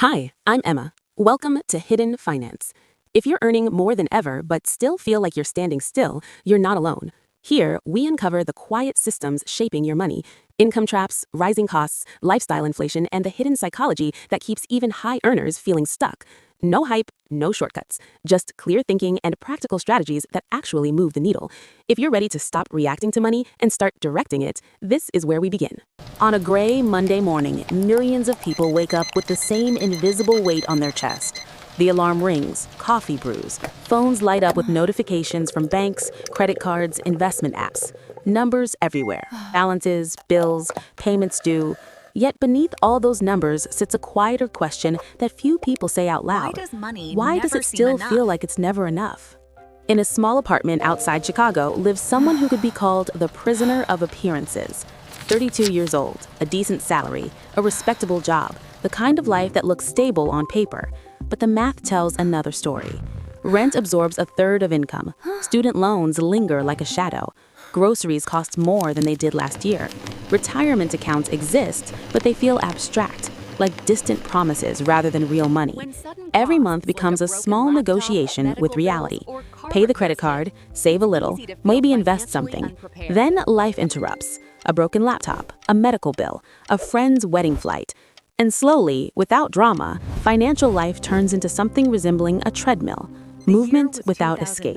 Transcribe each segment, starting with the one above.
Hi, I'm Emma. Welcome to Hidden Finance. If you're earning more than ever but still feel like you're standing still, you're not alone. Here, we uncover the quiet systems shaping your money, income traps, rising costs, lifestyle inflation, and the hidden psychology that keeps even high earners feeling stuck. No hype, no shortcuts, just clear thinking and practical strategies that actually move the needle. If you're ready to stop reacting to money and start directing it, this is where we begin. On a gray Monday morning, millions of people wake up with the same invisible weight on their chest. The alarm rings, coffee brews, phones light up with notifications from banks, credit cards, investment apps. Numbers everywhere, balances, bills, payments due. Yet beneath all those numbers sits a quieter question that few people say out loud. Why does it still feel like it's never enough? In a small apartment outside Chicago lives someone who could be called the prisoner of appearances. 32 years old, a decent salary, a respectable job, the kind of life that looks stable on paper. But the math tells another story. Rent absorbs a third of income. Student loans linger like a shadow. Groceries cost more than they did last year. Retirement accounts exist, but they feel abstract, like distant promises rather than real money. Every month becomes a small negotiation with reality. Pay the credit card, save a little, maybe invest something. Then life interrupts. A broken laptop, a medical bill, a friend's wedding flight. And slowly, without drama, financial life turns into something resembling a treadmill, movement without escape.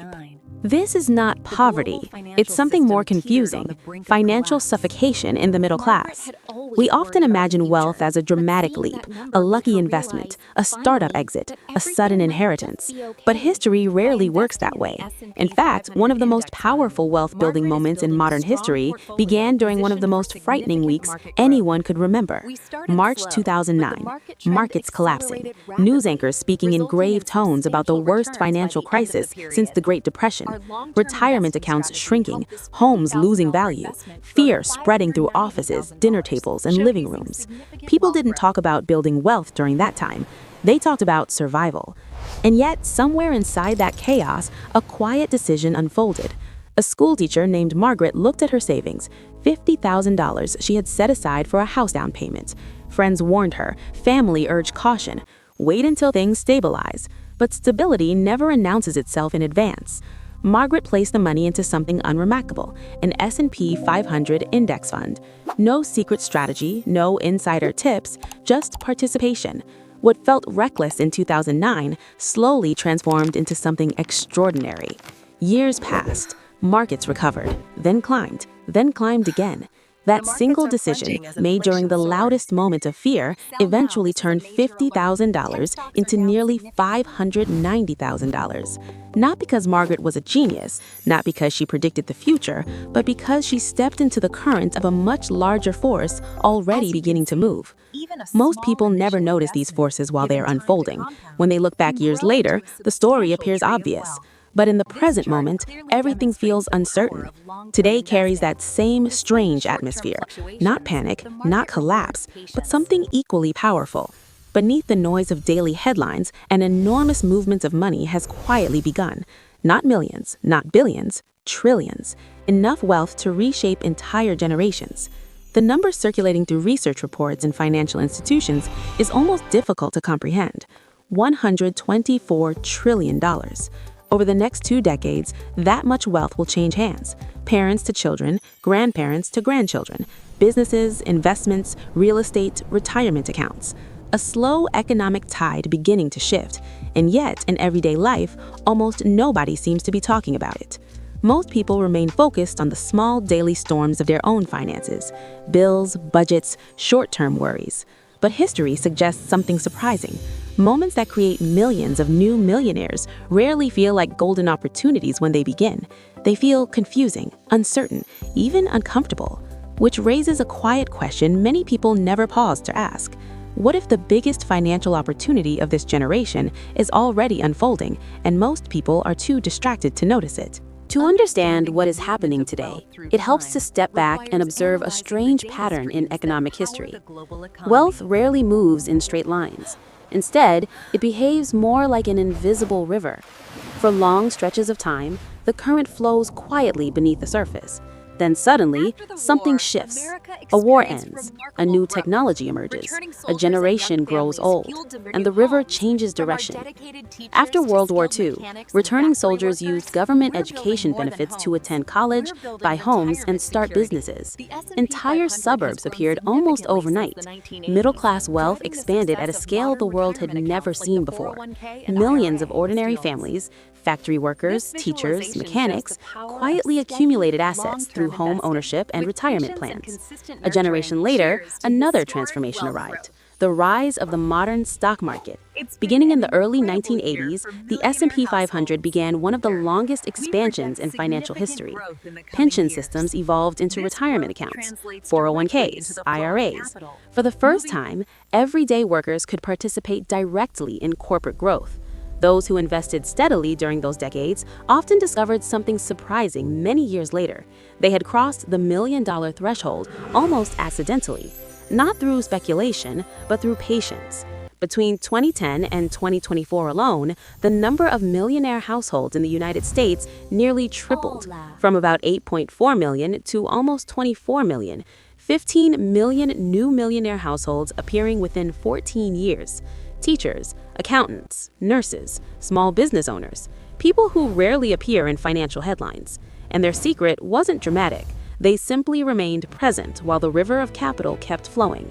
This is not poverty, it's something more confusing, financial suffocation in the middle class. We often imagine wealth as a dramatic leap, a lucky investment, a startup exit, a sudden inheritance. But history rarely works that way. In fact, one of the most powerful wealth-building moments in modern history began during one of the most frightening weeks anyone could remember. March 2009, markets collapsing, news anchors speaking in grave tones about the worst financial crisis since the Great Depression. Retirement accounts shrinking, homes losing value, fear spreading through offices, dinner tables, and living rooms. People didn't talk about building wealth during that time. They talked about survival. And yet, somewhere inside that chaos, a quiet decision unfolded. A schoolteacher named Margaret looked at her savings, $50,000 she had set aside for a house down payment. Friends warned her, family urged caution. Wait until things stabilize. But stability never announces itself in advance. Margaret placed the money into something unremarkable, an S&P 500 index fund. No secret strategy, no insider tips, just participation. What felt reckless in 2009 slowly transformed into something extraordinary. Years passed, markets recovered, then climbed again. That single decision, made during the loudest moment of fear, eventually turned $50,000 into nearly $590,000. Not because Margaret was a genius, not because she predicted the future, but because she stepped into the current of a much larger force already beginning to move. Most people never notice these forces while they are unfolding. When they look back years later, the story appears obvious. But in the present moment, everything feels uncertain. Today carries that same strange atmosphere. Not panic, not collapse, but something equally powerful. Beneath the noise of daily headlines, an enormous movement of money has quietly begun. Not millions, not billions, trillions. Enough wealth to reshape entire generations. The number circulating through research reports and financial institutions is almost difficult to comprehend. $124 trillion. Over the next 2 decades, that much wealth will change hands. Parents to children, grandparents to grandchildren, businesses, investments, real estate, retirement accounts. A slow economic tide beginning to shift, and yet in everyday life, almost nobody seems to be talking about it. Most people remain focused on the small daily storms of their own finances, bills, budgets, short-term worries. But history suggests something surprising. Moments that create millions of new millionaires rarely feel like golden opportunities when they begin. They feel confusing, uncertain, even uncomfortable, which raises a quiet question many people never pause to ask. What if the biggest financial opportunity of this generation is already unfolding, and most people are too distracted to notice it? To understand what is happening today, it helps to step back and observe a strange pattern in economic history. Wealth rarely moves in straight lines. Instead, it behaves more like an invisible river. For long stretches of time, the current flows quietly beneath the surface. Then suddenly, something shifts. A war ends, a new technology emerges, a generation grows old, and the river changes direction. After World War II, returning soldiers used government education benefits to attend college, buy homes, and start businesses. Entire suburbs appeared almost overnight. Middle-class wealth expanded at a scale the world had never seen before. Millions of ordinary families, factory workers, teachers, mechanics, quietly accumulated assets through home ownership and retirement plans. A generation later, another transformation arrived: the rise of the modern stock market. Beginning in the early 1980s, the S&P 500 began one of the longest expansions in financial history. Pension systems evolved into retirement accounts, 401ks, IRAs. For the first time, everyday workers could participate directly in corporate growth. Those who invested steadily during those decades often discovered something surprising many years later. They had crossed the $1 million threshold almost accidentally, not through speculation, but through patience. Between 2010 and 2024 alone, the number of millionaire households in the United States nearly tripled, from about 8.4 million to almost 24 million. 15 million new millionaire households appearing within 14 years. Teachers, accountants, nurses, small business owners, people who rarely appear in financial headlines. And their secret wasn't dramatic. They simply remained present while the river of capital kept flowing.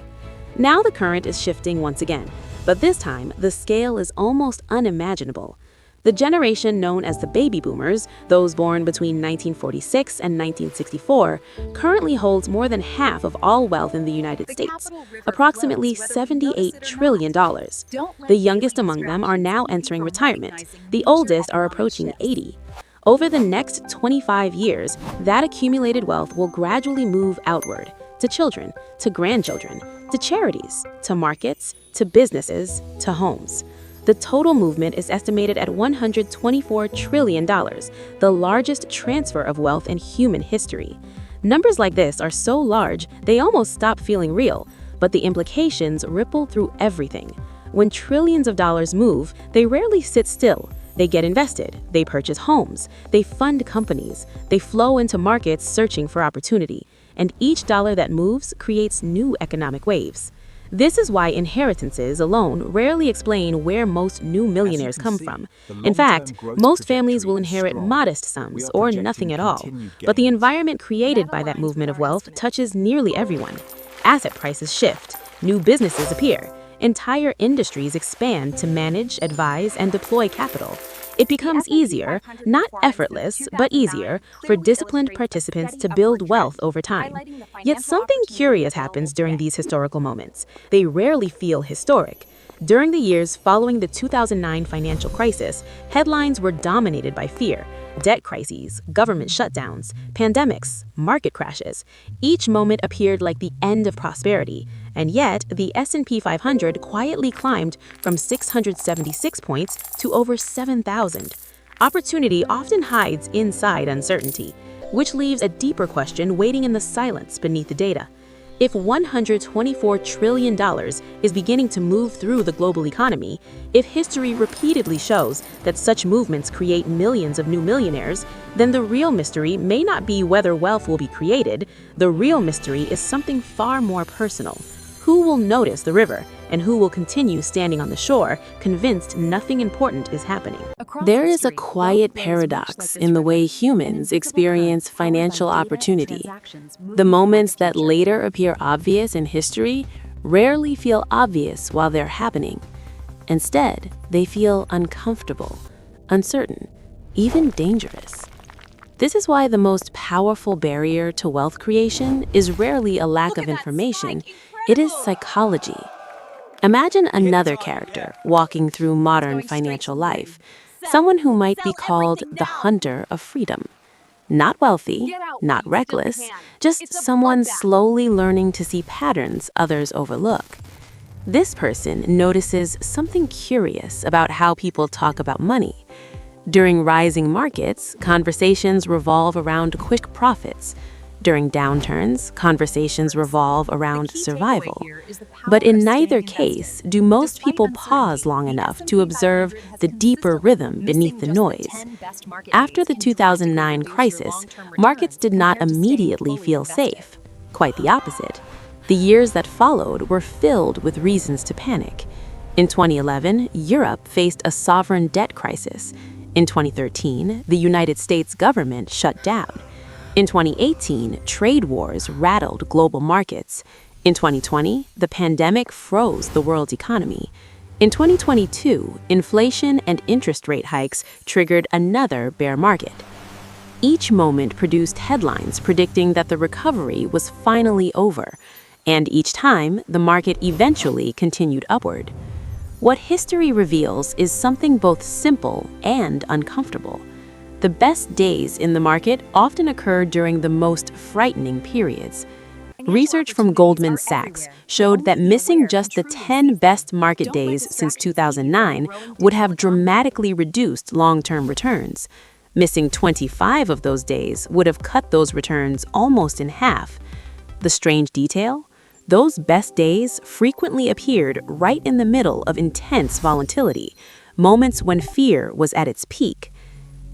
Now the current is shifting once again, but this time the scale is almost unimaginable. The generation known as the baby boomers, those born between 1946 and 1964, currently holds more than half of all wealth in the United States, approximately $78 trillion. The youngest among them are now entering retirement. The oldest are approaching 80. Over the next 25 years, that accumulated wealth will gradually move outward, to children, to grandchildren, to charities, to markets, to businesses, to homes. The total movement is estimated at $124 trillion, the largest transfer of wealth in human history. Numbers like this are so large, they almost stop feeling real, but the implications ripple through everything. When trillions of dollars move, they rarely sit still. They get invested, they purchase homes, they fund companies, they flow into markets searching for opportunity, and each dollar that moves creates new economic waves. This is why inheritances alone rarely explain where most new millionaires come from. In fact, most families will inherit modest sums or nothing at all. But the environment created by that movement of wealth touches nearly everyone. Asset prices shift, new businesses appear, entire industries expand to manage, advise, and deploy capital. It becomes easier, not effortless, but easier, for disciplined participants to build wealth over time. Yet something curious happens during these historical moments. They rarely feel historic. During the years following the 2009 financial crisis, headlines were dominated by fear. Debt crises, government shutdowns, pandemics, market crashes. Each moment appeared like the end of prosperity. And yet, the S&P 500 quietly climbed from 676 points to over 7,000. Opportunity often hides inside uncertainty, which leaves a deeper question waiting in the silence beneath the data. If $124 trillion is beginning to move through the global economy, if history repeatedly shows that such movements create millions of new millionaires, then the real mystery may not be whether wealth will be created. The real mystery is something far more personal. Who will notice the river, and who will continue standing on the shore, convinced nothing important is happening? There is a quiet paradox in the way humans experience financial opportunity. The moments that later appear obvious in history rarely feel obvious while they're happening. Instead, they feel uncomfortable, uncertain, even dangerous. This is why the most powerful barrier to wealth creation is rarely a lack of information. It is psychology. Imagine another character walking through modern financial life, someone who might be called the hunter of freedom. Not wealthy, not reckless, just someone slowly learning to see patterns others overlook. This person notices something curious about how people talk about money. During rising markets, conversations revolve around quick profits. During downturns, conversations revolve around survival. But in neither case do most people pause long enough to observe the deeper rhythm beneath the noise. After the 2009 crisis, markets did not immediately feel safe. Quite the opposite. The years that followed were filled with reasons to panic. In 2011, Europe faced a sovereign debt crisis. In 2013, the United States government shut down. In 2018, trade wars rattled global markets. In 2020, the pandemic froze the world's economy. In 2022, inflation and interest rate hikes triggered another bear market. Each moment produced headlines predicting that the recovery was finally over, and each time, the market eventually continued upward. What history reveals is something both simple and uncomfortable. The best days in the market often occur during the most frightening periods. Research from Goldman Sachs showed that missing just the 10 best market days since 2009 would have dramatically reduced long-term returns. Missing 25 of those days would have cut those returns almost in half. The strange detail? Those best days frequently appeared right in the middle of intense volatility, moments when fear was at its peak.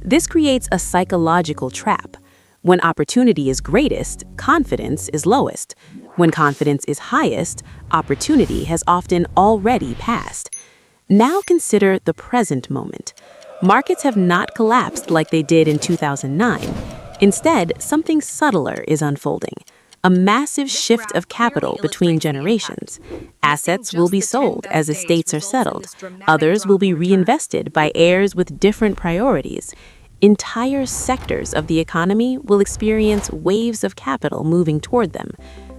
This creates a psychological trap. When opportunity is greatest, confidence is lowest. When confidence is highest, opportunity has often already passed. Now consider the present moment. Markets have not collapsed like they did in 2009. Instead, something subtler is unfolding. A massive shift of capital between generations. Assets will be sold as estates are settled. Others will be reinvested by heirs with different priorities. Entire sectors of the economy will experience waves of capital moving toward them.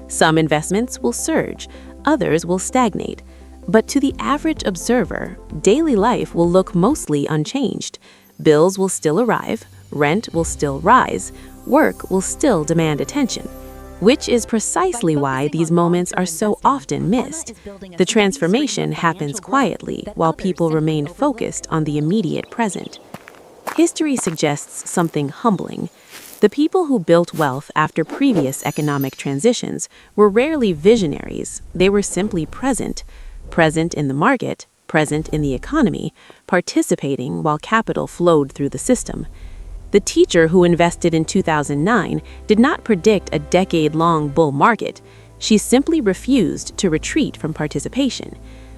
Some investments will surge, others will stagnate. But to the average observer, daily life will look mostly unchanged. Bills will still arrive, rent will still rise, work will still demand attention. Which is precisely why these moments are so often missed. The transformation happens quietly while people remain focused on the immediate present. History suggests something humbling. The people who built wealth after previous economic transitions were rarely visionaries. They were simply present. Present in the market, present in the economy, participating while capital flowed through the system. The teacher who invested in 2009 did not predict a decade-long bull market. She simply refused to retreat from participation,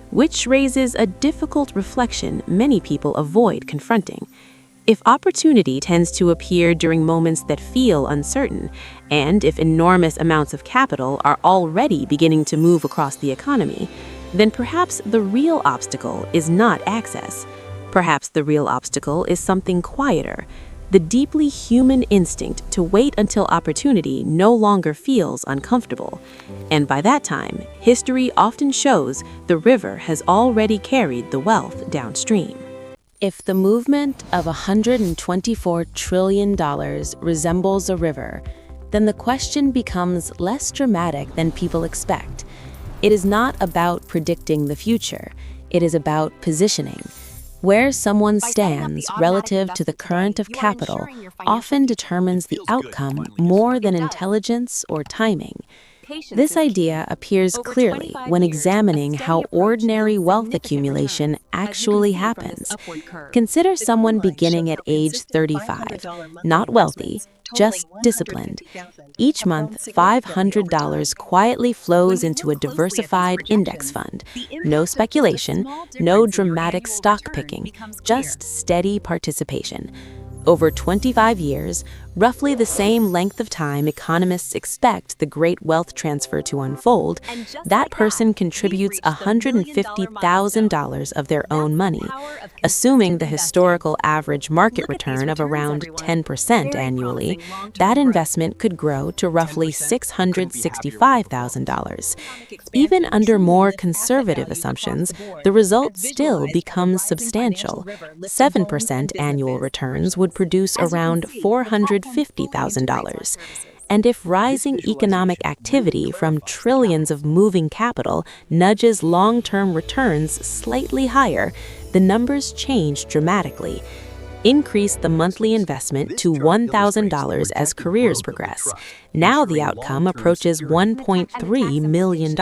which raises a difficult reflection many people avoid confronting. If opportunity tends to appear during moments that feel uncertain, and if enormous amounts of capital are already beginning to move across the economy, then perhaps the real obstacle is not access. Perhaps the real obstacle is something quieter, the deeply human instinct to wait until opportunity no longer feels uncomfortable. And by that time, history often shows the river has already carried the wealth downstream. If the movement of $124 trillion resembles a river, then the question becomes less dramatic than people expect. It is not about predicting the future. It is about positioning. Where someone stands relative to the current of capital often determines the outcome more than intelligence or timing. This idea appears clearly when examining how ordinary wealth accumulation actually happens. Consider someone beginning at age 35, not wealthy, just disciplined. Each month, $500 quietly flows into a diversified index fund. No speculation, no dramatic stock picking, just steady participation. Over 25 years, roughly the same length of time economists expect the great wealth transfer to unfold, that person contributes $150,000 of their own money. Assuming the historical average market return of around 10% annually, that investment could grow to roughly $665,000. Even under more conservative assumptions, the result still becomes substantial. 7% annual returns would produce around $450,000. And if rising economic activity from trillions of moving capital nudges long-term returns slightly higher, the numbers change dramatically. increased the monthly investment to $1,000 as careers progress. Now the outcome approaches $1.3 million.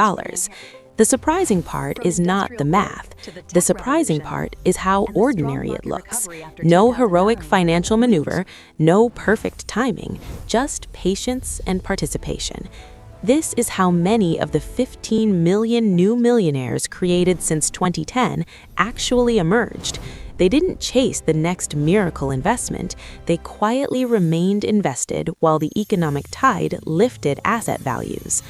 The surprising part is not the math. The surprising part is how ordinary it looks. No heroic financial maneuver, no perfect timing, just patience and participation. This is how many of the 15 million new millionaires created since 2010 actually emerged. They didn't chase the next miracle investment. They quietly remained invested while the economic tide lifted asset values.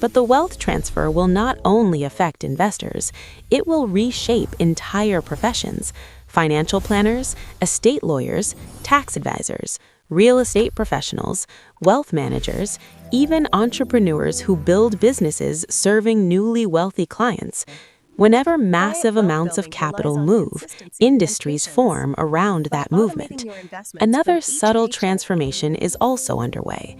But the wealth transfer will not only affect investors, it will reshape entire professions. Financial planners, estate lawyers, tax advisors, real estate professionals, wealth managers, even entrepreneurs who build businesses serving newly wealthy clients. Whenever massive amounts of capital move, industries form around that movement. Another subtle transformation is also underway.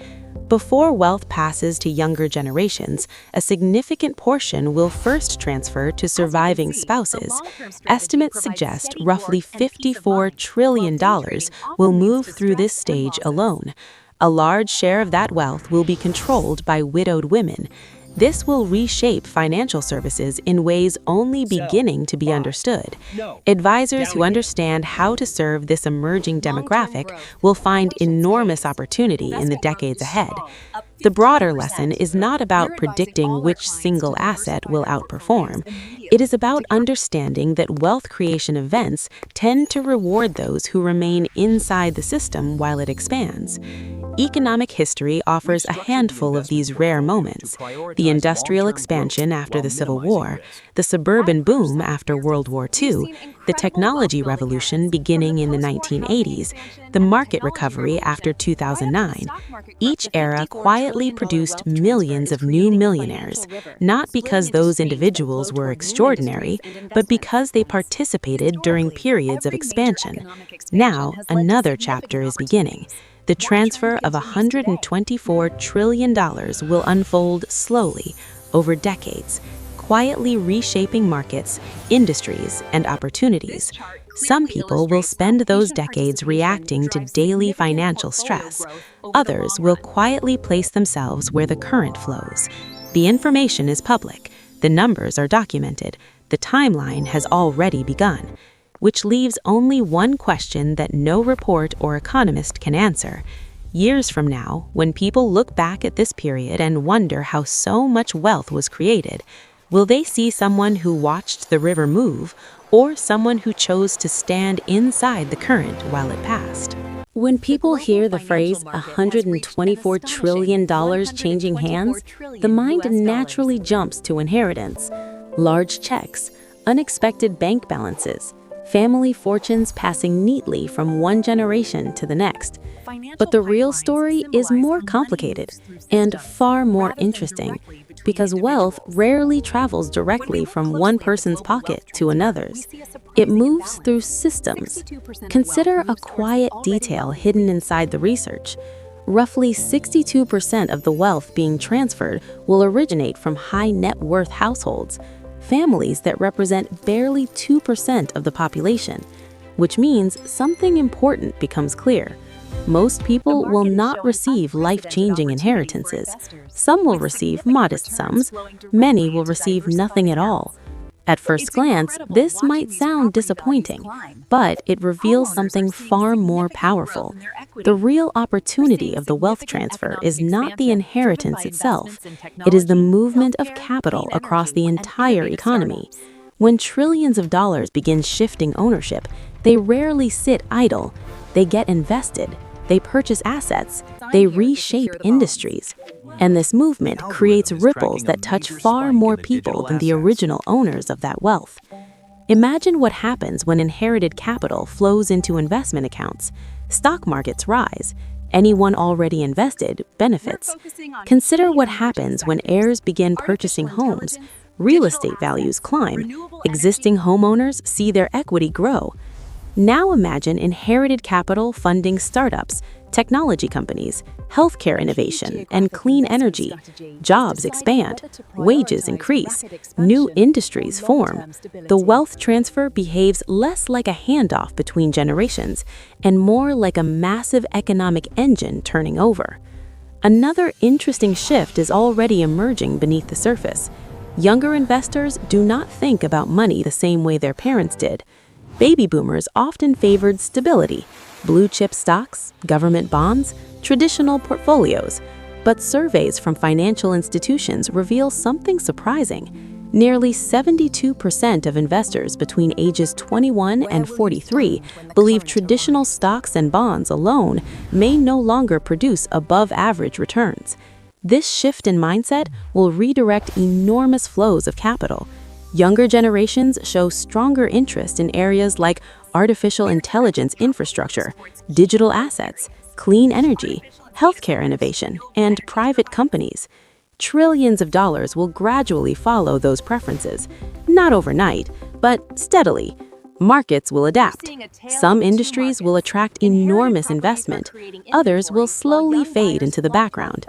Before wealth passes to younger generations, a significant portion will first transfer to surviving spouses. Estimates suggest roughly $54 trillion will move through this stage alone. A large share of that wealth will be controlled by widowed women. This will reshape financial services in ways only beginning to be understood. Advisors who understand how to serve this emerging demographic will find enormous opportunity in the decades ahead. The broader lesson is not about predicting which single asset will outperform. It is about understanding that wealth creation events tend to reward those who remain inside the system while it expands. Economic history offers a handful of these rare moments: the industrial expansion after the Civil War, the suburban boom after World War II, the technology revolution beginning in the 1980s, the market recovery after 2009. Each era quietly produced millions of new millionaires, not because those individuals were extraordinary, but because they participated during periods of expansion. Now, another chapter is beginning. The transfer of $124 trillion will unfold slowly over decades, quietly reshaping markets, industries, and opportunities. Some people will spend those decades reacting to daily financial stress. Others will quietly place themselves where the current flows. The information is public. The numbers are documented. The timeline has already begun. Which leaves only one question that no report or economist can answer. Years from now, when people look back at this period and wonder how so much wealth was created, will they see someone who watched the river move, or someone who chose to stand inside the current while it passed? When people hear the phrase $124 trillion changing hands, the mind naturally jumps to inheritance. Large checks, unexpected bank balances, family fortunes passing neatly from one generation to the next. But the real story is more complicated and far more interesting, because wealth rarely travels directly from one person's pocket to another's. It moves through systems. Consider a quiet detail hidden inside the research. Roughly 62% of the wealth being transferred will originate from high net worth households, families that represent barely 2% of the population, which means something important becomes clear. Most people will not receive life-changing inheritances. Some will receive modest sums. Many will receive nothing at all. At first glance, this might sound disappointing, but it reveals something far more powerful. The real opportunity of the wealth transfer is not the inheritance itself. It is the movement of capital across the entire economy. When trillions of dollars begin shifting ownership, they rarely sit idle. They get invested. They purchase assets. They reshape industries. And this movement creates ripples that touch far more people than the original owners of that wealth. Imagine what happens when inherited capital flows into investment accounts. Stock markets rise. Anyone already invested benefits. Consider what happens when heirs begin purchasing homes. Real estate values climb. Existing homeowners see their equity grow. Now imagine inherited capital funding startups, Technology companies, healthcare innovation, and clean energy. Jobs expand, wages increase, new industries form. The wealth transfer behaves less like a handoff between generations and more like a massive economic engine turning over. Another interesting shift is already emerging beneath the surface. Younger investors do not think about money the same way their parents did. Baby boomers often favored stability, blue-chip stocks, government bonds, traditional portfolios. But surveys from financial institutions reveal something surprising. Nearly 72% of investors between ages 21 and 43 believe traditional stocks and bonds alone may no longer produce above-average returns. This shift in mindset will redirect enormous flows of capital. Younger generations show stronger interest in areas like artificial intelligence infrastructure, digital assets, clean energy, healthcare innovation, and private companies. Trillions of dollars will gradually follow those preferences, not overnight, but steadily. Markets will adapt. Some industries will attract enormous investment. Others will slowly fade into the background.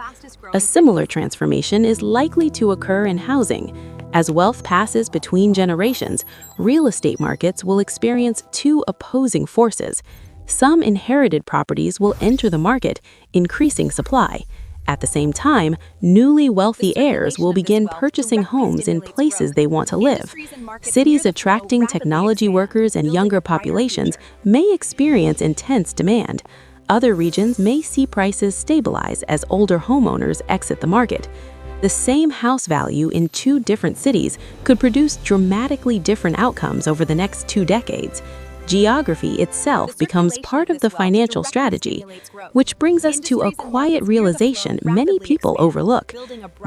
A similar transformation is likely to occur in housing. As wealth passes between generations, real estate markets will experience two opposing forces. Some inherited properties will enter the market, increasing supply. At the same time, newly wealthy heirs will begin purchasing homes in places they want to live. Cities attracting technology workers and younger populations may experience intense demand. Other regions may see prices stabilize as older homeowners exit the market. The same house value in two different cities could produce dramatically different outcomes over the next 2 decades. Geography itself becomes part of the financial strategy, which brings us to a quiet realization many people overlook.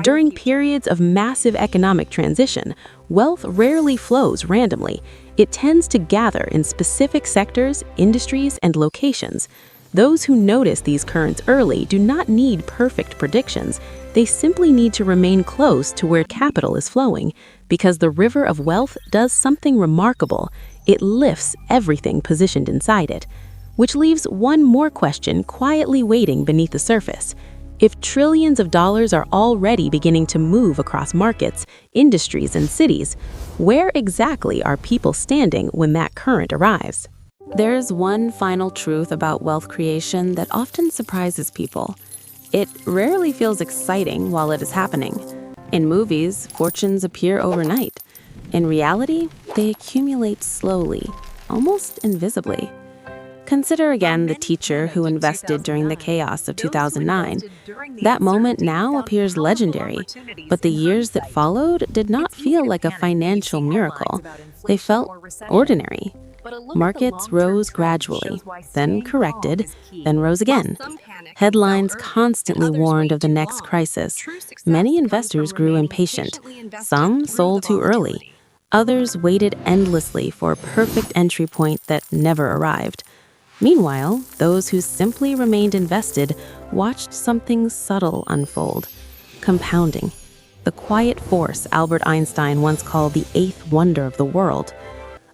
During periods of massive economic transition, wealth rarely flows randomly. It tends to gather in specific sectors, industries, and locations. Those who notice these currents early do not need perfect predictions. They simply need to remain close to where capital is flowing, because the river of wealth does something remarkable. It lifts everything positioned inside it. Which leaves one more question quietly waiting beneath the surface. If trillions of dollars are already beginning to move across markets, industries, and cities, where exactly are people standing when that current arrives? There's one final truth about wealth creation that often surprises people. It rarely feels exciting while it is happening. In movies, fortunes appear overnight. In reality, they accumulate slowly, almost invisibly. Consider again the teacher who invested during the chaos of 2009. That moment now appears legendary, but the years that followed did not feel like a financial miracle. They felt ordinary. Markets rose gradually, then corrected, then rose again. Headlines constantly warned of the next crisis. Many investors grew impatient. Some sold too early. Others waited endlessly for a perfect entry point that never arrived. Meanwhile, those who simply remained invested watched something subtle unfold, compounding. The quiet force Albert Einstein once called the eighth wonder of the world.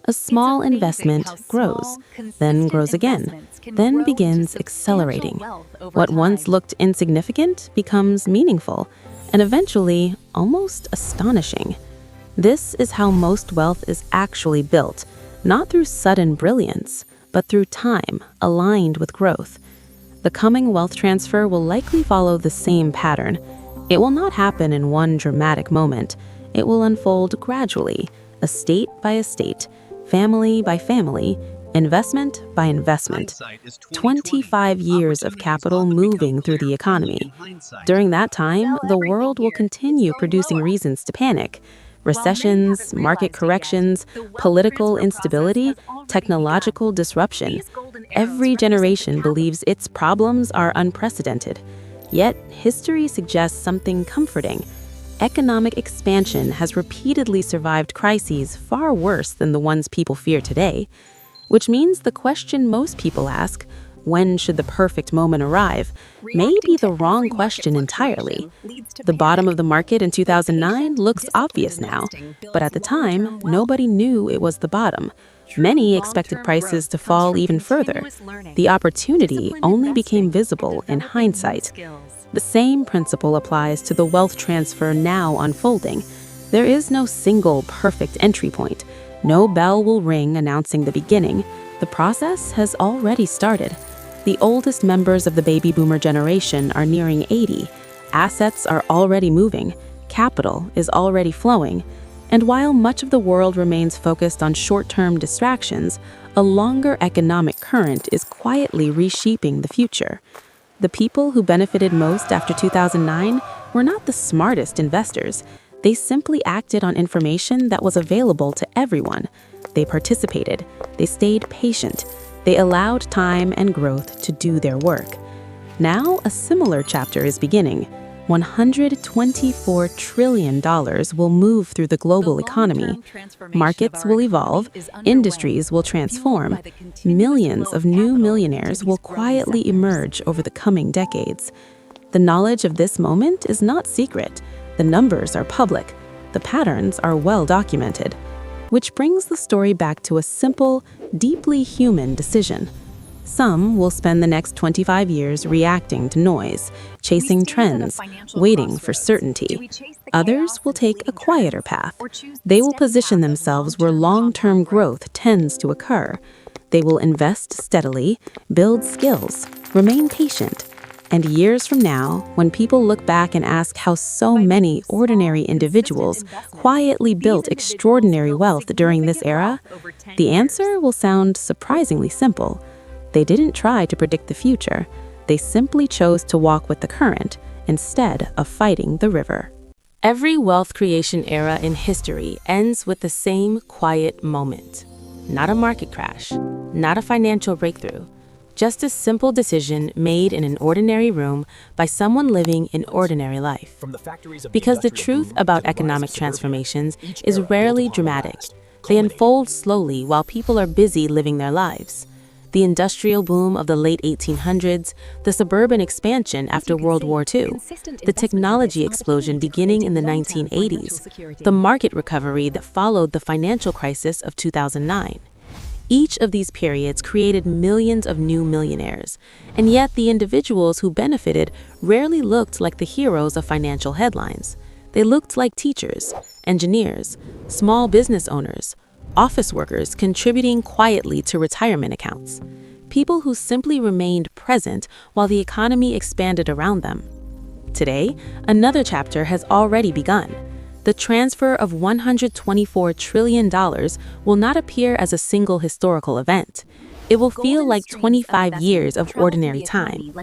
A small investment grows, then grows again, then begins accelerating. What once looked insignificant becomes meaningful, and eventually almost astonishing. This is how most wealth is actually built, not through sudden brilliance, but through time aligned with growth. The coming wealth transfer will likely follow the same pattern. It will not happen in one dramatic moment. It will unfold gradually, estate by estate, family by family, investment by investment. 25 years of capital moving through the economy. During that time, the world will continue producing reasons to panic. Recessions, market corrections, political instability, technological disruption. Every generation believes its problems are unprecedented. Yet, history suggests something comforting. Economic expansion has repeatedly survived crises far worse than the ones people fear today. Which means the question most people ask, when should the perfect moment arrive, may be the wrong question entirely. The bottom of the market in 2009 looks obvious now, but at the time, nobody knew it was the bottom. Many expected prices to fall even further. The opportunity only became visible in hindsight. The same principle applies to the wealth transfer now unfolding. There is no single perfect entry point. No bell will ring announcing the beginning. The process has already started. The oldest members of the baby boomer generation are nearing 80. Assets are already moving. Capital is already flowing. And while much of the world remains focused on short-term distractions, a longer economic current is quietly reshaping the future. The people who benefited most after 2009 were not the smartest investors. They simply acted on information that was available to everyone. They participated. They stayed patient. They allowed time and growth to do their work. Now, a similar chapter is beginning. $124 trillion will move through the global economy. Markets will evolve, industries will transform, millions of new millionaires will quietly emerge over the coming decades. The knowledge of this moment is not secret. The numbers are public. The patterns are well documented. Which brings the story back to a simple, deeply human decision. Some will spend the next 25 years reacting to noise, chasing trends, waiting for certainty. Others will take a quieter path. They will position themselves where long-term growth tends to occur. They will invest steadily, build skills, remain patient. And years from now, when people look back and ask how so many ordinary individuals quietly built extraordinary wealth during this era, the answer will sound surprisingly simple. They didn't try to predict the future. They simply chose to walk with the current instead of fighting the river. Every wealth creation era in history ends with the same quiet moment. Not a market crash, not a financial breakthrough, just a simple decision made in an ordinary room by someone living an ordinary life. Because the truth about economic transformations is rarely dramatic. They unfold slowly while people are busy living their lives. The industrial boom of the late 1800s, the suburban expansion after World War II, the technology explosion beginning in the 1980s, the market recovery that followed the financial crisis of 2009. Each of these periods created millions of new millionaires, and yet the individuals who benefited rarely looked like the heroes of financial headlines. They looked like teachers, engineers, small business owners, office workers contributing quietly to retirement accounts, people who simply remained present while the economy expanded around them. Today, another chapter has already begun. The transfer of $124 trillion will not appear as a single historical event. It will feel like 25 years of ordinary time.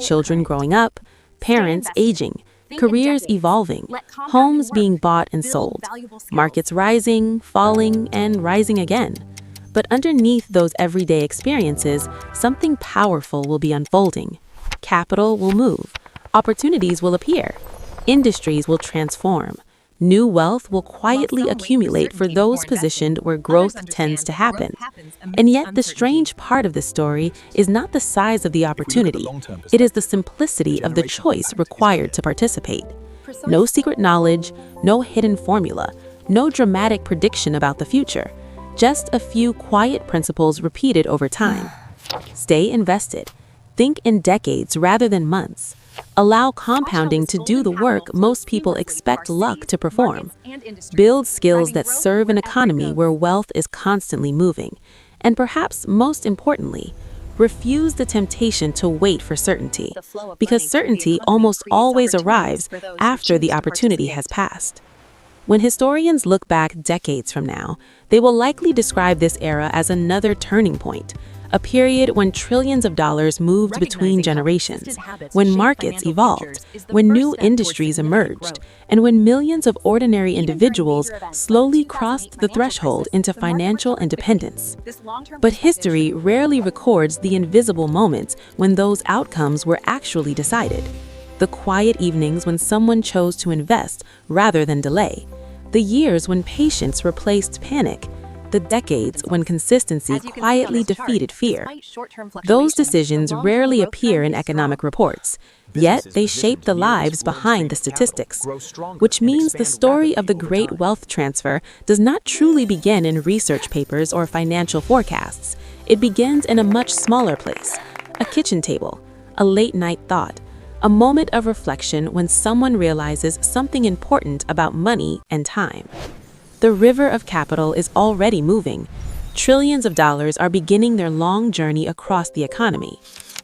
Children growing up, parents aging, careers evolving, homes being bought and sold, markets rising, falling, and rising again. But underneath those everyday experiences, something powerful will be unfolding. Capital will move, opportunities will appear, industries will transform. New wealth will quietly accumulate for those positioned where growth tends to happen. And yet the strange part of this story is not the size of the opportunity. It is the simplicity of the choice required to participate. No secret knowledge, no hidden formula, no dramatic prediction about the future. Just a few quiet principles repeated over time. Stay invested. Think in decades rather than months. Allow compounding to do the work most people expect luck to perform. Build skills that serve an economy where wealth is constantly moving. And perhaps most importantly, refuse the temptation to wait for certainty, because certainty almost always arrives after the opportunity has passed. When historians look back decades from now, they will likely describe this era as another turning point, a period when trillions of dollars moved between generations, when markets evolved, when new industries emerged, and when millions of ordinary individuals slowly crossed the threshold into financial independence. But history rarely records the invisible moments when those outcomes were actually decided. The quiet evenings when someone chose to invest rather than delay. The years when patience replaced panic. The decades when consistency quietly defeated fear. Those decisions rarely appear in economic reports. Yet they shape the lives behind the statistics, which means the story of the great wealth transfer does not truly begin in research papers or financial forecasts. It begins in a much smaller place, a kitchen table, a late-night thought, a moment of reflection when someone realizes something important about money and time. The river of capital is already moving. Trillions of dollars are beginning their long journey across the economy.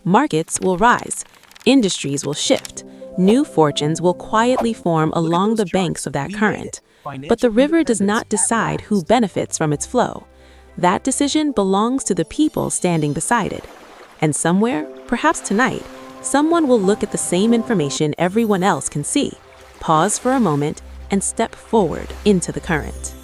Markets will rise. Industries will shift. New fortunes will quietly form along the banks of that current. But the river does not decide who benefits from its flow. That decision belongs to the people standing beside it. And somewhere, perhaps tonight, someone will look at the same information everyone else can see, pause for a moment, and step forward into the current.